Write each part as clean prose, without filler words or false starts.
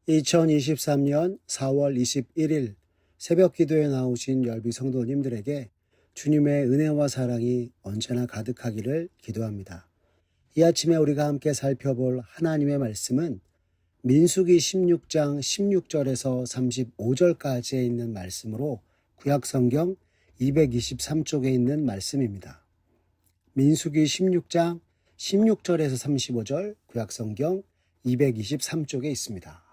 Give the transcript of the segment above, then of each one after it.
2023년 4월 21일 새벽 기도에 나오신 열비 성도님들에게 주님의 은혜와 사랑이 언제나 가득하기를 기도합니다. 이 아침에 우리가 함께 살펴볼 하나님의 말씀은 민수기 16장 16절에서 35절까지에 있는 말씀으로 구약성경 223쪽에 있는 말씀입니다. 민수기 16장 16절에서 35절 구약성경 223쪽에 있습니다.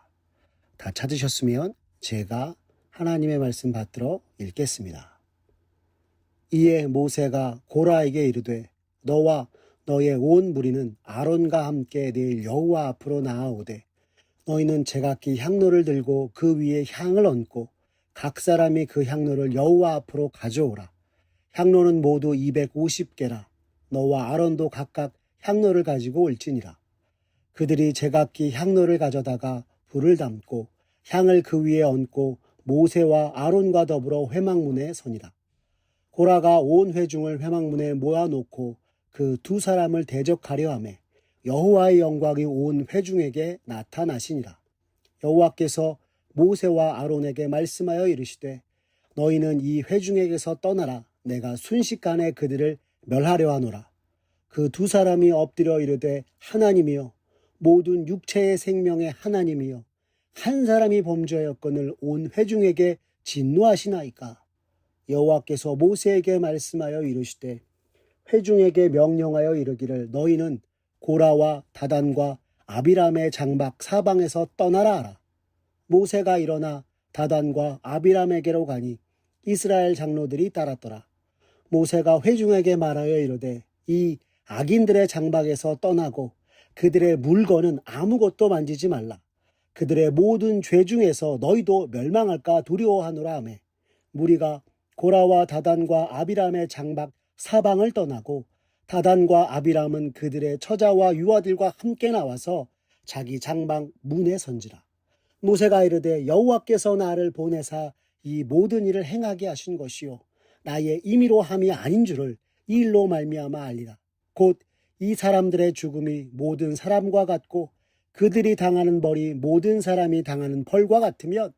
다 찾으셨으면 제가 하나님의 말씀 받들어 읽겠습니다. 이에 모세가 고라에게 이르되 너와 너의 온 무리는 아론과 함께 내일 여호와 앞으로 나아오되 너희는 제각기 향로를 들고 그 위에 향을 얹고 각 사람이 그 향로를 여호와 앞으로 가져오라. 향로는 모두 250개라. 너와 아론도 각각 향로를 가지고 올지니라. 그들이 제각기 향로를 가져다가 불을 담고 향을 그 위에 얹고 모세와 아론과 더불어 회막문에 서니라. 고라가 온 회중을 회막문에 모아놓고 그 두 사람을 대적하려 하매 여호와의 영광이 온 회중에게 나타나시니라. 여호와께서 모세와 아론에게 말씀하여 이르시되 너희는 이 회중에게서 떠나라. 내가 순식간에 그들을 멸하려 하노라. 그 두 사람이 엎드려 이르되 하나님이여 모든 육체의 생명의 하나님이여 한 사람이 범죄하였거늘 온 회중에게 진노하시나이까. 여호와께서 모세에게 말씀하여 이르시되 회중에게 명령하여 이르기를 너희는 고라와 다단과 아비람의 장막 사방에서 떠나라 하라. 모세가 일어나 다단과 아비람에게로 가니 이스라엘 장로들이 따랐더라. 모세가 회중에게 말하여 이르되 이 악인들의 장막에서 떠나고 그들의 물건은 아무것도 만지지 말라. 그들의 모든 죄 중에서 너희도 멸망할까 두려워하노라 하매 무리가 고라와 다단과 아비람의 장막 사방을 떠나고 다단과 아비람은 그들의 처자와 유아들과 함께 나와서 자기 장막 문에 선지라. 모세가 이르되 여호와께서 나를 보내사 이 모든 일을 행하게 하신 것이요 나의 임의로 함이 아닌 줄을 이 일로 말미암아 알리라. 곧 이 사람들의 죽음이 모든 사람과 같고 그들이 당하는 벌이 모든 사람이 당하는 벌과 같으면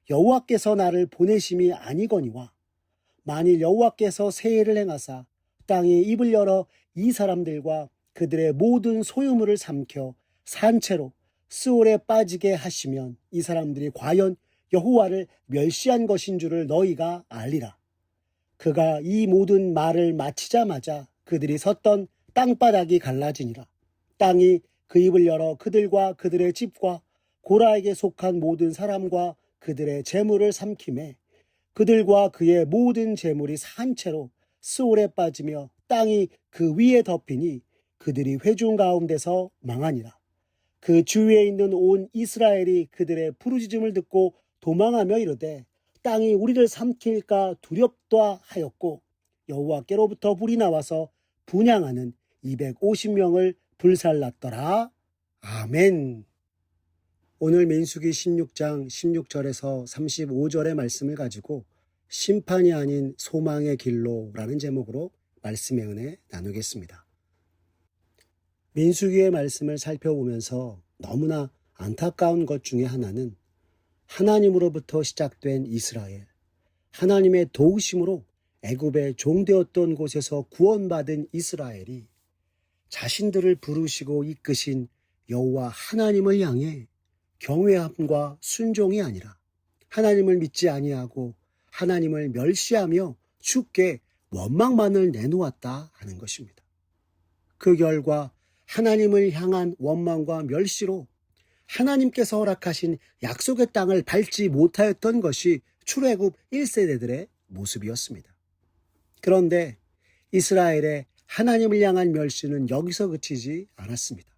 여호와께서 나를 보내심이 아니거니와 만일 여호와께서 세일을 행하사 땅에 입을 열어 이 사람들과 그들의 모든 소유물을 삼켜 산채로 스올에 빠지게 하시면 이 사람들이 과연 여호와를 멸시한 것인 줄을 너희가 알리라. 그가 이 모든 말을 마치자마자 그들이 섰던 땅바닥이 갈라지니라. 땅이 그 입을 열어 그들과 그들의 집과 고라에게 속한 모든 사람과 그들의 재물을 삼키매 그들과 그의 모든 재물이 산채로 스올에 빠지며 땅이 그 위에 덮이니 그들이 회중 가운데서 망하니라. 그 주위에 있는 온 이스라엘이 그들의 부르짖음을 듣고 도망하며 이르되 땅이 우리를 삼킬까 두렵다 하였고 여호와께로부터 불이 나와서 분향하는 250명을 불살랐더라. 아멘. 오늘 민수기 16장 16절에서 35절의 말씀을 가지고 심판이 아닌 소망의 길로라는 제목으로 말씀의 은혜 나누겠습니다. 민수기의 말씀을 살펴보면서 너무나 안타까운 것 중에 하나는 하나님으로부터 시작된 이스라엘, 하나님의 도우심으로 애굽의 종되었던 곳에서 구원받은 이스라엘이 자신들을 부르시고 이끄신 여호와 하나님을 향해 경외함과 순종이 아니라 하나님을 믿지 아니하고 하나님을 멸시하며 주께 원망만을 내놓았다 하는 것입니다. 그 결과 하나님을 향한 원망과 멸시로 하나님께서 허락하신 약속의 땅을 밟지 못하였던 것이 출애굽 1세대들의 모습이었습니다. 그런데 이스라엘의 하나님을 향한 멸시는 여기서 그치지 않았습니다.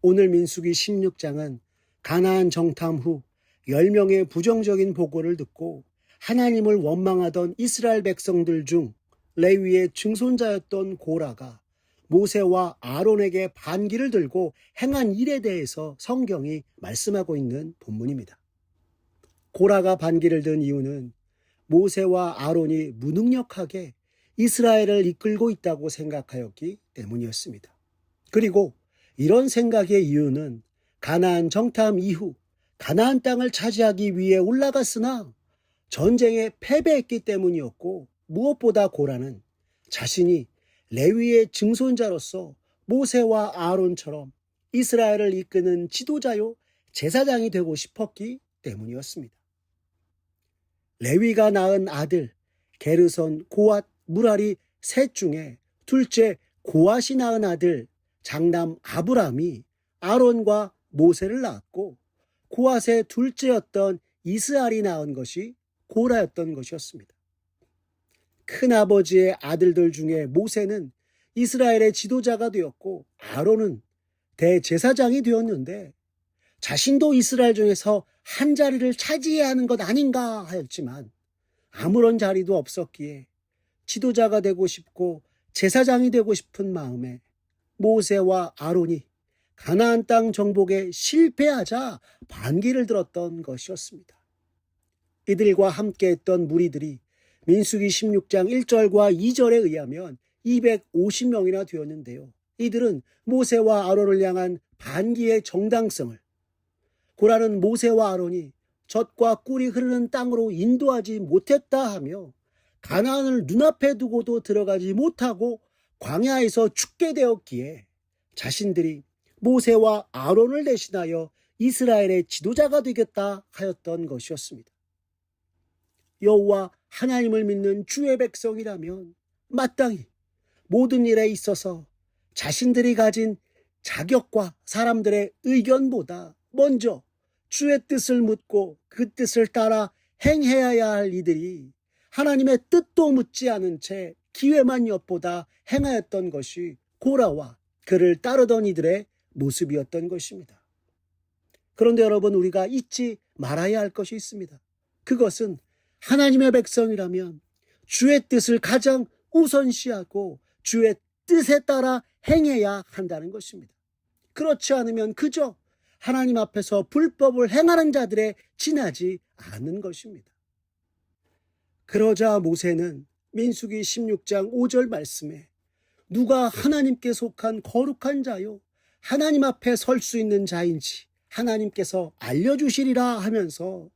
오늘 민수기 16장은 가나안 정탐 후 10명의 부정적인 보고를 듣고 하나님을 원망하던 이스라엘 백성들 중 레위의 증손자였던 고라가 모세와 아론에게 반기를 들고 행한 일에 대해서 성경이 말씀하고 있는 본문입니다. 고라가 반기를 든 이유는 모세와 아론이 무능력하게 이스라엘을 이끌고 있다고 생각하였기 때문이었습니다. 그리고 이런 생각의 이유는 가나안 정탐 이후 가나안 땅을 차지하기 위해 올라갔으나 전쟁에 패배했기 때문이었고, 무엇보다 고라는 자신이 레위의 증손자로서 모세와 아론처럼 이스라엘을 이끄는 지도자요 제사장이 되고 싶었기 때문이었습니다. 레위가 낳은 아들 게르손, 고앗, 무라리 셋 중에 둘째 고앗이 낳은 아들 장남 아브람이 아론과 모세를 낳았고, 고앗의 둘째였던 이스알이 낳은 것이 고라였던 것이었습니다. 큰아버지의 아들들 중에 모세는 이스라엘의 지도자가 되었고 아론은 대제사장이 되었는데, 자신도 이스라엘 중에서 한 자리를 차지해야 하는 것 아닌가 하였지만 아무런 자리도 없었기에 지도자가 되고 싶고 제사장이 되고 싶은 마음에 모세와 아론이 가나안 땅 정복에 실패하자 반기를 들었던 것이었습니다. 이들과 함께했던 무리들이 민수기 16장 1절과 2절에 의하면 250명이나 되었는데요. 이들은 모세와 아론을 향한 반기의 정당성을, 고라는 모세와 아론이 젖과 꿀이 흐르는 땅으로 인도하지 못했다 하며 가나안을 눈앞에 두고도 들어가지 못하고 광야에서 죽게 되었기에 자신들이 모세와 아론을 대신하여 이스라엘의 지도자가 되겠다 하였던 것이었습니다. 여호와 하나님을 믿는 주의 백성이라면 마땅히 모든 일에 있어서 자신들이 가진 자격과 사람들의 의견보다 먼저 주의 뜻을 묻고 그 뜻을 따라 행해야 할 이들이 하나님의 뜻도 묻지 않은 채 기회만 엿보다 행하였던 것이 고라와 그를 따르던 이들의 모습이었던 것입니다. 그런데 여러분, 우리가 잊지 말아야 할 것이 있습니다. 그것은 하나님의 백성이라면 주의 뜻을 가장 우선시하고 주의 뜻에 따라 행해야 한다는 것입니다. 그렇지 않으면 그저 하나님 앞에서 불법을 행하는 자들에 지나지 않는 것입니다. 그러자 모세는 민수기 16장 5절 말씀에 누가 하나님께 속한 거룩한 자요 하나님 앞에 설 수 있는 자인지 하나님께서 알려주시리라 하면서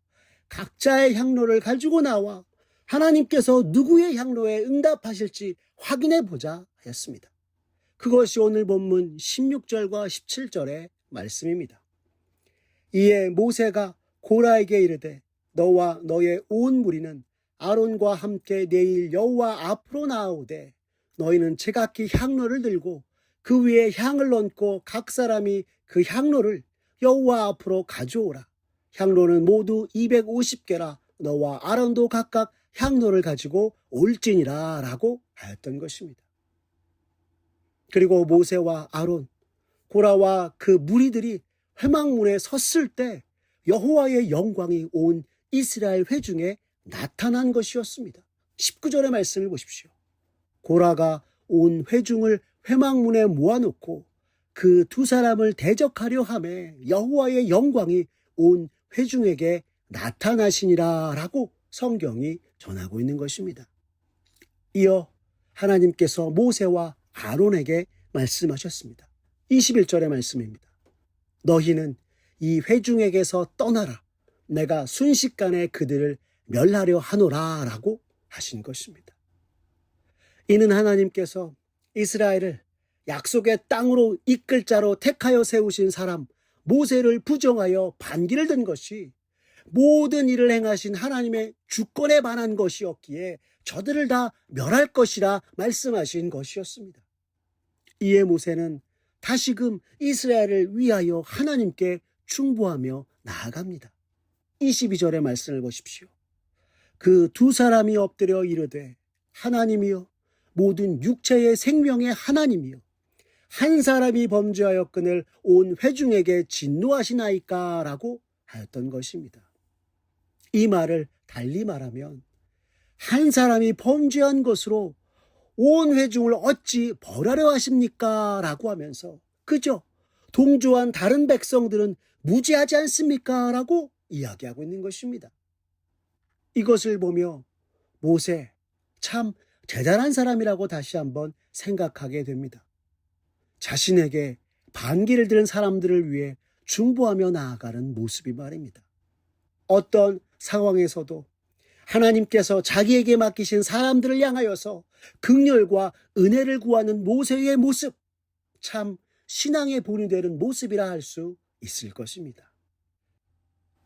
각자의 향로를 가지고 나와 하나님께서 누구의 향로에 응답하실지 확인해 보자 하였습니다. 그것이 오늘 본문 16절과 17절의 말씀입니다. 이에 모세가 고라에게 이르되 너와 너의 온 무리는 아론과 함께 내일 여호와 앞으로 나아오되 너희는 제각기 향로를 들고 그 위에 향을 얹고 각 사람이 그 향로를 여호와 앞으로 가져오라. 향로는 모두 250개라. 너와 아론도 각각 향로를 가지고 올지니라 라고 하였던 것입니다. 그리고 모세와 아론, 고라와 그 무리들이 회막문에 섰을 때 여호와의 영광이 온 이스라엘 회중에 나타난 것이었습니다. 19절의 말씀을 보십시오. 고라가 온 회중을 회막문에 모아놓고 그 두 사람을 대적하려 하매 여호와의 영광이 온 회중에게 나타나시니라 라고 성경이 전하고 있는 것입니다. 이어 하나님께서 모세와 아론에게 말씀하셨습니다. 21절의 말씀입니다. 너희는 이 회중에게서 떠나라. 내가 순식간에 그들을 멸하려 하노라 라고 하신 것입니다. 이는 하나님께서 이스라엘을 약속의 땅으로 이끌 자로 택하여 세우신 사람 모세를 부정하여 반기를 든 것이 모든 일을 행하신 하나님의 주권에 반한 것이었기에 저들을 다 멸할 것이라 말씀하신 것이었습니다. 이에 모세는 다시금 이스라엘을 위하여 하나님께 충고하며 나아갑니다. 22절의 말씀을 보십시오. 그 두 사람이 엎드려 이르되 하나님이여 모든 육체의 생명의 하나님이여 한 사람이 범죄하였거늘 온 회중에게 진노하시나이까 라고 하였던 것입니다. 이 말을 달리 말하면 한 사람이 범죄한 것으로 온 회중을 어찌 벌하려 하십니까? 라고 하면서 그저 동조한 다른 백성들은 무죄하지 않습니까? 라고 이야기하고 있는 것입니다. 이것을 보며 모세 참 대단한 사람이라고 다시 한번 생각하게 됩니다. 자신에게 반기를 드는 사람들을 위해 중보하며 나아가는 모습이 말입니다. 어떤 상황에서도 하나님께서 자기에게 맡기신 사람들을 향하여서 긍휼과 은혜를 구하는 모세의 모습, 참 신앙의 본이 되는 모습이라 할 수 있을 것입니다.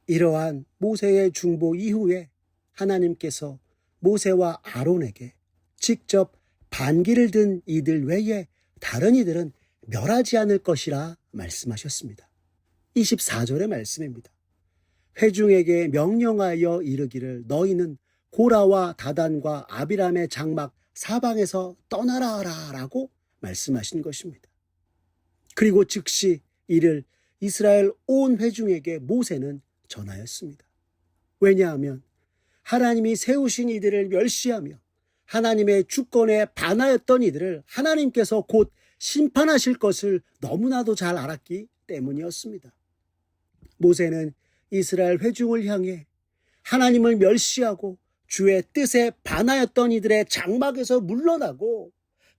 이러한 모세의 중보 이후에 하나님께서 모세와 아론에게 직접 반기를 든 이들 외에 다른 이들은 멸하지 않을 것이라 말씀하셨습니다. 24절의 말씀입니다. 회중에게 명령하여 이르기를 너희는 고라와 다단과 아비람의 장막 사방에서 떠나라 라고 말씀하신 것입니다. 그리고 즉시 이를 이스라엘 온 회중에게 모세는 전하였습니다. 왜냐하면 하나님이 세우신 이들을 멸시하며 하나님의 주권에 반하였던 이들을 하나님께서 곧 심판하실 것을 너무나도 잘 알았기 때문이었습니다. 모세는 이스라엘 회중을 향해 하나님을 멸시하고 주의 뜻에 반하였던 이들의 장막에서 물러나고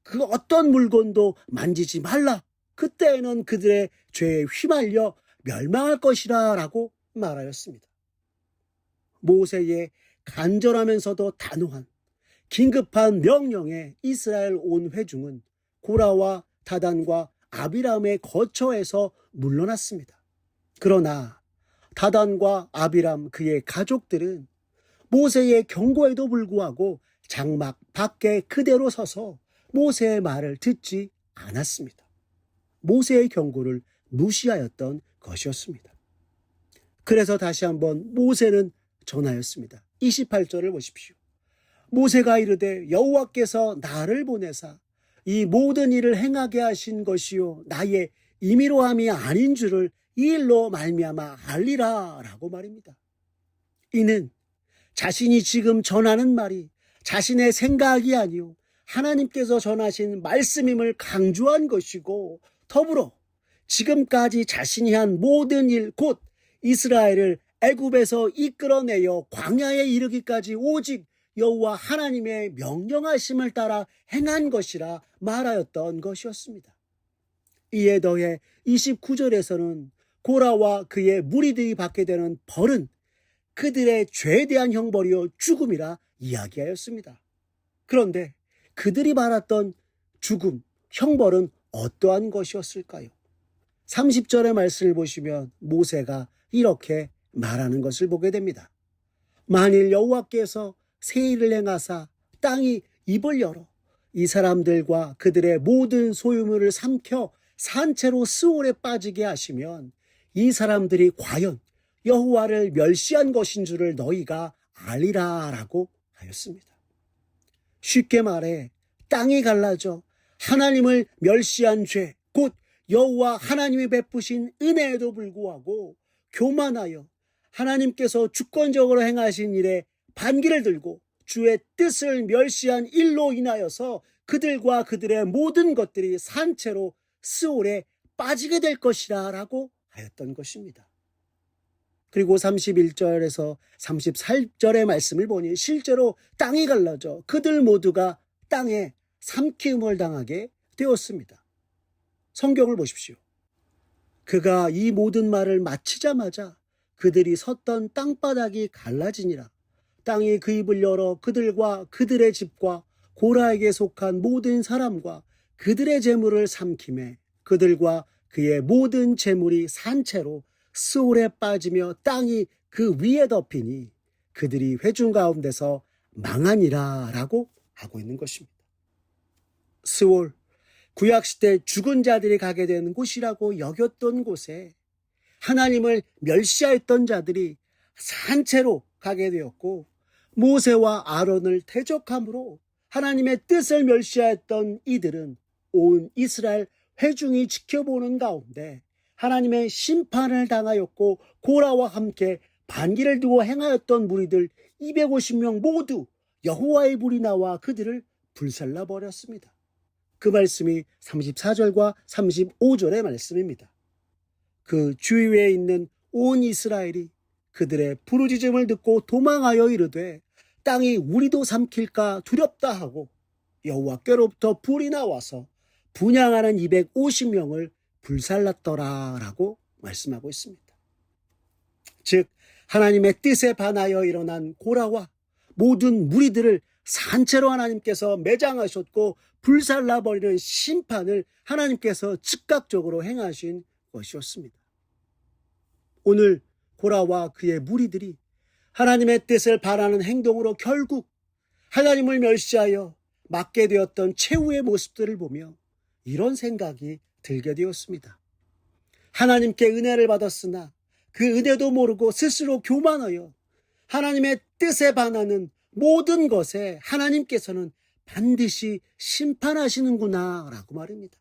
그 어떤 물건도 만지지 말라. 그때에는 그들의 죄에 휘말려 멸망할 것이라 라고 말하였습니다. 모세의 간절하면서도 단호한 긴급한 명령에 이스라엘 온 회중은 고라와 다단과 아비람의 거처에서 물러났습니다. 그러나 다단과 아비람 그의 가족들은 모세의 경고에도 불구하고 장막 밖에 그대로 서서 모세의 말을 듣지 않았습니다. 모세의 경고를 무시하였던 것이었습니다. 그래서 다시 한번 모세는 전하였습니다. 28절을 보십시오. 모세가 이르되 여호와께서 나를 보내사 이 모든 일을 행하게 하신 것이요 나의 임의로함이 아닌 줄을 이 일로 말미암아 알리라 라고 말입니다. 이는 자신이 지금 전하는 말이 자신의 생각이 아니요 하나님께서 전하신 말씀임을 강조한 것이고 더불어 지금까지 자신이 한 모든 일 곧 이스라엘을 애굽에서 이끌어내어 광야에 이르기까지 오직 여호와 하나님의 명령하심을 따라 행한 것이라 말하였던 것이었습니다. 이에 더해 29절에서는 고라와 그의 무리들이 받게 되는 벌은 그들의 죄에 대한 형벌이요 죽음이라 이야기하였습니다. 그런데 그들이 받았던 죽음, 형벌은 어떠한 것이었을까요? 30절의 말씀을 보시면 모세가 이렇게 말하는 것을 보게 됩니다. 만일 여호와께서 새 일을 행하사 땅이 입을 열어 이 사람들과 그들의 모든 소유물을 삼켜 산채로 스올에 빠지게 하시면 이 사람들이 과연 여호와를 멸시한 것인 줄을 너희가 알리라 라고 하였습니다. 쉽게 말해 땅이 갈라져 하나님을 멸시한 죄, 곧 여호와 하나님이 베푸신 은혜에도 불구하고 교만하여 하나님께서 주권적으로 행하신 일에 반기를 들고 주의 뜻을 멸시한 일로 인하여서 그들과 그들의 모든 것들이 산채로 스올에 빠지게 될 것이라 라고 하였던 것입니다. 그리고 31절에서 34절의 말씀을 보니 실제로 땅이 갈라져 그들 모두가 땅에 삼키움을 당하게 되었습니다. 성경을 보십시오. 그가 이 모든 말을 마치자마자 그들이 섰던 땅바닥이 갈라지니라. 땅이 그 입을 열어 그들과 그들의 집과 고라에게 속한 모든 사람과 그들의 재물을 삼키매 그들과 그의 모든 재물이 산채로 스올에 빠지며 땅이 그 위에 덮이니 그들이 회중 가운데서 망하니라 라고 하고 있는 것입니다. 스올, 구약시대 죽은 자들이 가게 되는 곳이라고 여겼던 곳에 하나님을 멸시하였던 자들이 산채로 가게 되었고 모세와 아론을 대적함으로 하나님의 뜻을 멸시하였던 이들은 온 이스라엘 회중이 지켜보는 가운데 하나님의 심판을 당하였고 고라와 함께 반기를 두고 행하였던 무리들 250명 모두 여호와의 불이 나와 그들을 불살라 버렸습니다. 그 말씀이 34절과 35절의 말씀입니다. 그 주위에 있는 온 이스라엘이 그들의 부르짖음을 듣고 도망하여 이르되 땅이 우리도 삼킬까 두렵다 하고 여호와께로부터 불이 나와서 분향하는 250명을 불살랐더라 라고 말씀하고 있습니다. 즉 하나님의 뜻에 반하여 일어난 고라와 모든 무리들을 산채로 하나님께서 매장하셨고 불살라버리는 심판을 하나님께서 즉각적으로 행하신 것이었습니다. 오늘 고라와 그의 무리들이 하나님의 뜻을 반하는 행동으로 결국 하나님을 멸시하여 맞게 되었던 최후의 모습들을 보며 이런 생각이 들게 되었습니다. 하나님께 은혜를 받았으나 그 은혜도 모르고 스스로 교만하여 하나님의 뜻에 반하는 모든 것에 하나님께서는 반드시 심판하시는구나 라고 말입니다.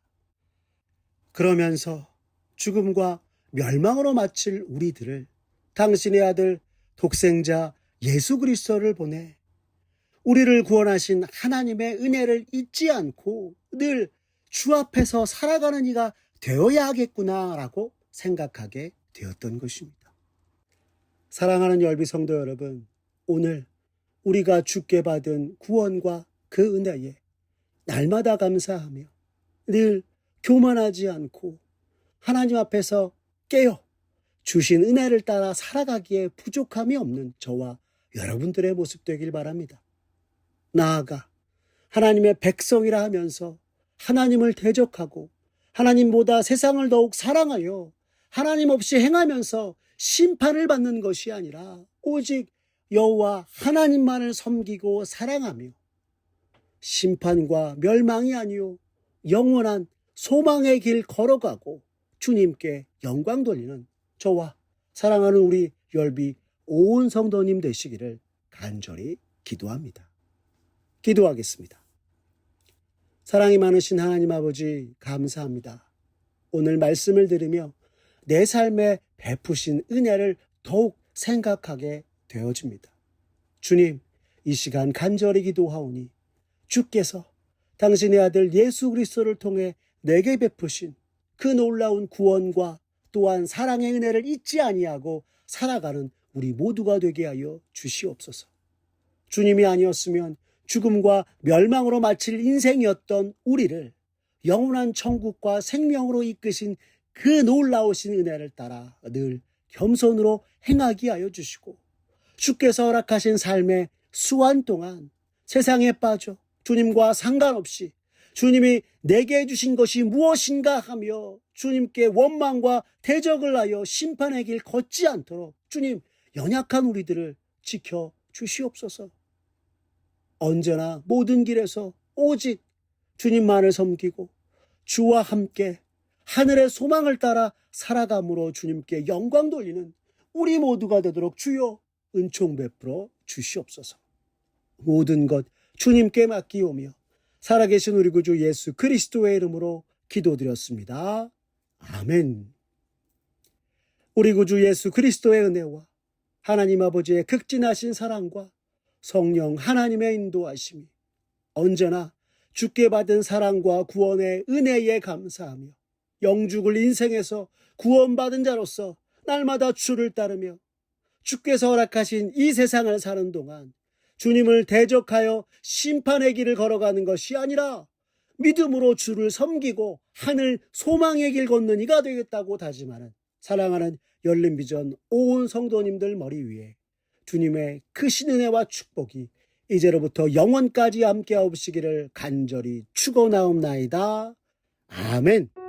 그러면서 죽음과 멸망으로 마칠 우리들을 당신의 아들 독생자 예수 그리스도를 보내 우리를 구원하신 하나님의 은혜를 잊지 않고 늘 주 앞에서 살아가는 이가 되어야 하겠구나라고 생각하게 되었던 것입니다. 사랑하는 열비 성도 여러분, 오늘 우리가 주께 받은 구원과 그 은혜에 날마다 감사하며 늘 교만하지 않고 하나님 앞에서 깨어 주신 은혜를 따라 살아가기에 부족함이 없는 저와 여러분들의 모습 되길 바랍니다. 나아가 하나님의 백성이라 하면서 하나님을 대적하고 하나님보다 세상을 더욱 사랑하여 하나님 없이 행하면서 심판을 받는 것이 아니라 오직 여호와 하나님만을 섬기고 사랑하며 심판과 멸망이 아니요 영원한 소망의 길 걸어가고 주님께 영광 돌리는 저와 사랑하는 우리 열비 온 성도님 되시기를 간절히 기도합니다. 기도하겠습니다. 사랑이 많으신 하나님 아버지 감사합니다. 오늘 말씀을 들으며 내 삶에 베푸신 은혜를 더욱 생각하게 되어집니다. 주님, 이 시간 간절히 기도하오니 주께서 당신의 아들 예수 그리스도를 통해 내게 베푸신 그 놀라운 구원과 또한 사랑의 은혜를 잊지 아니하고 살아가는 우리 모두가 되게 하여 주시옵소서. 주님이 아니었으면 죽음과 멸망으로 마칠 인생이었던 우리를 영원한 천국과 생명으로 이끄신 그 놀라우신 은혜를 따라 늘 겸손으로 행하게 하여 주시고 주께서 허락하신 삶의 수완 동안 세상에 빠져 주님과 상관없이 주님이 내게 해주신 것이 무엇인가 하며 주님께 원망과 대적을 하여 심판의 길 걷지 않도록 주님 연약한 우리들을 지켜 주시옵소서. 언제나 모든 길에서 오직 주님만을 섬기고 주와 함께 하늘의 소망을 따라 살아감으로 주님께 영광 돌리는 우리 모두가 되도록 주여 은총 베풀어 주시옵소서. 모든 것 주님께 맡기오며 살아계신 우리 구주 예수 그리스도의 이름으로 기도드렸습니다. 아멘. 우리 구주 예수 그리스도의 은혜와 하나님 아버지의 극진하신 사랑과 성령 하나님의 인도하심이 언제나 주께 받은 사랑과 구원의 은혜에 감사하며 영죽을 인생에서 구원받은 자로서 날마다 주를 따르며 주께서 허락하신 이 세상을 사는 동안 주님을 대적하여 심판의 길을 걸어가는 것이 아니라 믿음으로 주를 섬기고 하늘 소망의 길 걷는 이가 되겠다고 다짐하는 사랑하는 열린비전 온 성도님들 머리 위에 주님의 크신 은혜와 축복이 이제로부터 영원까지 함께하옵시기를 간절히 축원하옵나이다. 아멘.